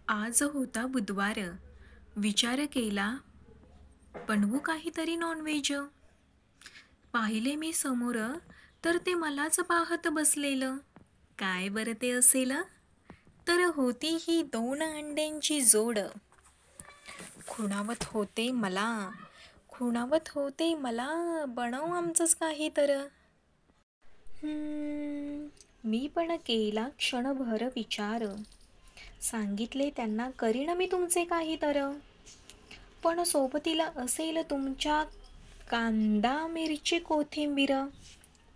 आज होता बुधवार. विचार केला बनवू काहीतरी नॉनव्हेज. पाहिले मी समोर तर ते मलाच पाहत बसलेलं. काय बरं ते असेल? तर होती ही 2 अंड्यांची जोड. खुणावत होते मला, खुणावत होते मला, बनव आमचंच काही तर. मी पण केला क्षणभर विचार. सांगितले त्यांना करीन मी तुमचे काही तर. पण सोबतीला असेल तुमच्या कांदा मिरची कोथिंबीर.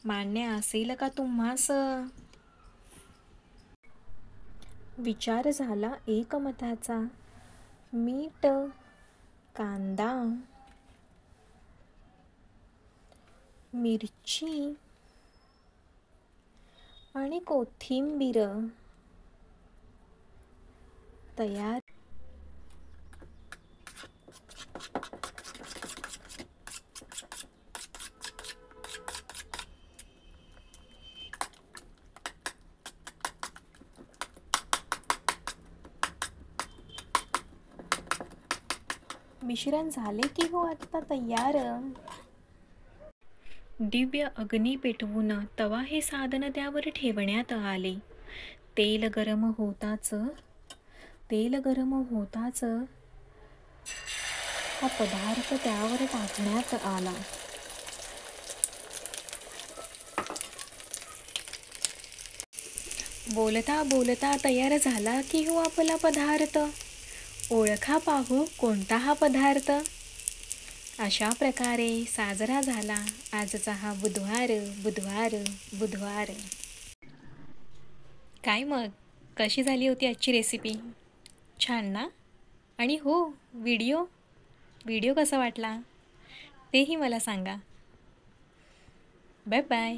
मान्य असेल का तुम्हास? विचार झाला एकमताचा. मीठ, कांदा, मिरची आणि कोथिंबीर तयार. मिश्रण झाले की हो आता तयार. दिव्य अग्नी पेटवून तवा हे साधन त्यावर ठेवण्यात आले. तेल गरम होताच हा पदार्थ त्यावर टाकण्यात आला. बोलता बोलता तयार झाला की हो आपला पदार्थ. ओळखा पाहू कोणता हा पदार्थ. अशा प्रकारे साजरा झाला आजचा हा बुधवार बुधवार बुधवार. काय मग, कशी झाली होती आजची रेसिपी? छान ना? आणि हो, व्हिडिओ व्हिडिओ कसा वाटला तेही मला सांगा. Bye bye.